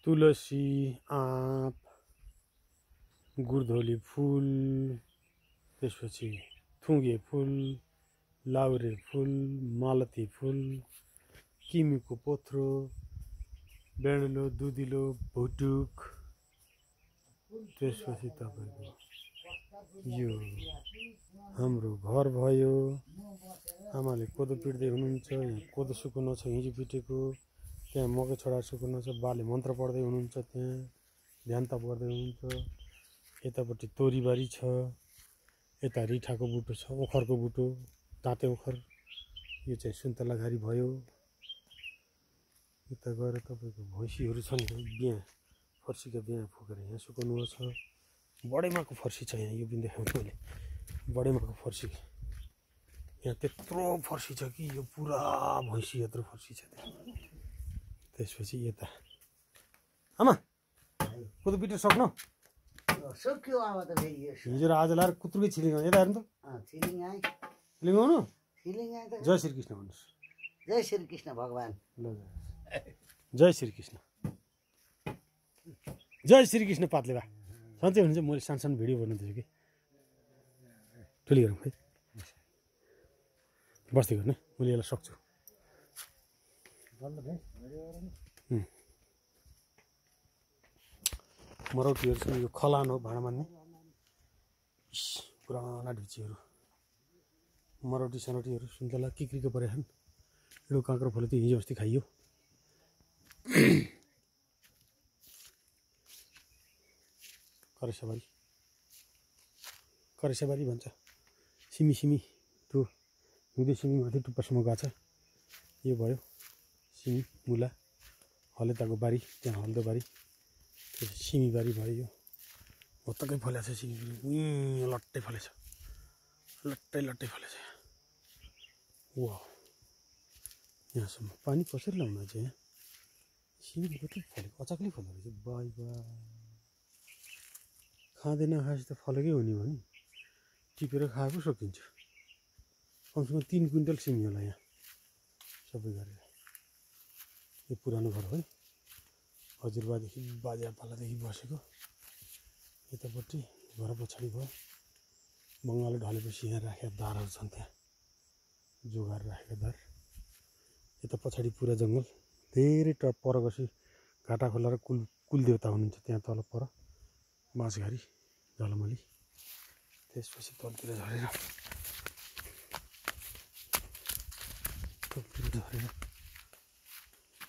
तुलसी आँप गुरधोली फुल त्यसपछि थुङ्गे फुल लाउरे फुल मालती फुल किमीको पोथ्रो बेडुलो दुधिलो भुटुक त्यसपछि तपाईको यो हाम्रो घर भयो आमाले कोदो पिट्दै हुनुहुन्छ यहाँ कोदो सुकुन छ हिजो पिटेको त्यहाँ मकै छोडा सुकुन छ बाले मन्त्र पढ्दै हुनुहुन्छ त्यहाँ ध्यान तप गर्दै हुनुहुन्छ यतापट्टि तोरीबारी छ यता रिठाको बुटो छ ओखरको बुटो ताते ओखर यो चाहिँ सुन्तला घारी भयो यता गएर तपाईको भैँसीहरू छन् बिहा फर्सीको बिहा फुकेर यहाँ सुकाउनु छ बडेमाको फर्सी छ यहाँ यो पनि देखाउँछु मैले बडेमाको फर्सी यहाँ त्यत्रो फर्सी छ कि यो पुरा भैँसी यत्रो फर्सी छ त्यसपछि यता आमा कोदो पिटेर सक्नु सक्यो अब त फेरि हिजो र आज लाएर कुत्रुकै छिलिङ यता हेर्नु त छिलिङ आइ छिलिङ आउनु छिलिङ आइ त जय श्री कृष्ण भन्नुहोस् जय श्री कृष्ण भगवान ल जय श्री कृष्ण जय श्री कृष्ण पातले बा सन्चै हुनुहुन्छ मैले सानो सानो भिडियो बनाउँदैछु कि ठुली गरौँ है बस्दै गर्नु मैले यसलाई सक्छु मरौटीहरू छ यो खलान हो भाँडा मान्ने पुराना ढुच्चीहरू मरौटी सनौटीहरू सुन्तला किक्रीको परे खान् यो काँक्रो फल त्यो हिजो अस्ति खाइयो करेसाबारी भन्छ सिमी सिमी त्यो हिउँदे सिमी माथि टुप्पासम्म गएको छ यो भयो सिमी मुला हलेताको बारी त्यहाँ हल्दो बारी सिमी बारी भयो यो भत्तकै फलेको छ सिमी लट्टै फलेछ लट्टै फलेछ वा यहाँसम्म पानी कसरी लाउनु चाहिँ यहाँ सिमी कति फलेको अचाकलै फल्दो रहेछ बाई खाँदैन खाएपछि त फलेकै हो नि भने टिपेर खाए पो सकिन्छ कमसेकम 3 क्विन्टल सिमी होला यहाँ सबै गरेर यो पुरानो घर हो हजुरबादेखि बाजेपालादेखि बसेको यतापट्टि घर पछाडि भयो बङ्गालो ढलेपछि यहाँ राखेका दारहरू छन् त्यहाँ जोगाएर राखेका दार यता पछाडि पुरा जङ्गल धेरै पर गएपछि घाटा खोला र कुल देवता हुनुहुन्छ त्यहाँ तल पर बाँसघारी झलमली त्यसपछि तलतिर झरेर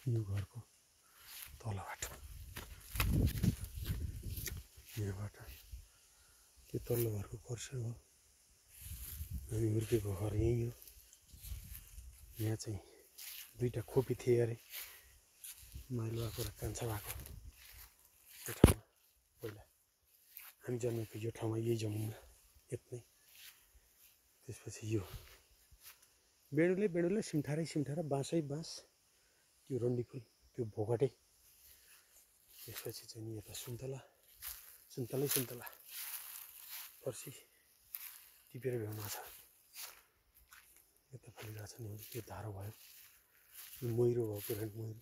यो घरको तलबाट यहाँबाट त्यो तल्लो घरको पर्सा हो हामी हुर्केको घर यहीँ हो यहाँ चाहिँ 2टा खोपी थिए अरे माइलो भएको र कान्छा भएको यो ठाउँमा पहिला हामी जन्मेको यो ठाउँमा यही जमिनमा यत्नै त्यसपछि यो बेडुलै सिमठारै बाँसै बाँस त्यो रन्डीफुल त्यो भोगटे त्यसपछि चाहिँ नि यता सुन्तला फर्सी टिपेर भ्याउनु छ यता फलिरहेको छ नि यो धारो भयो मैरो भयो पुरानो मैरो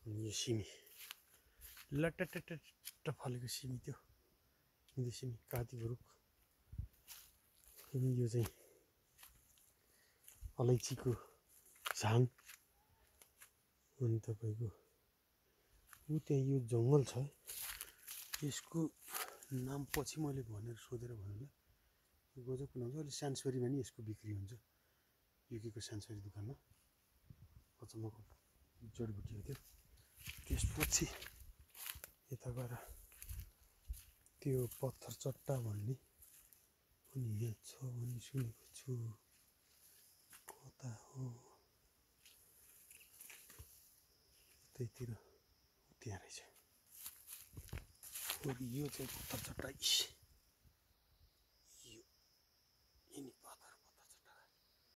अनि यो सिमी लट्ट फलेको सिमी त्यो हिँदे सिमी कातीको रुख अनि यो चाहिँ अलैँचीको झाङ अनि तपाईँको ऊ त्यहाँ यो जङ्गल छ यसको नाम पछि मैले भनेर सोधेर भन्नु यो गजब नाम छ अहिले सान्सुरीमा नि यसको बिक्री हुन्छ युकेको सान्सुरी दोकानमा अचम्मको जडीबुटी हो त्यो त्यसपछि यता गएर त्यो पत्थर चट्टा भन्ने पनि यहाँ छ भन्ने सुनेको छु कता हो त्यहीतिर त्यहाँ रहेछ यो चाहिँ पत्थर चट्टा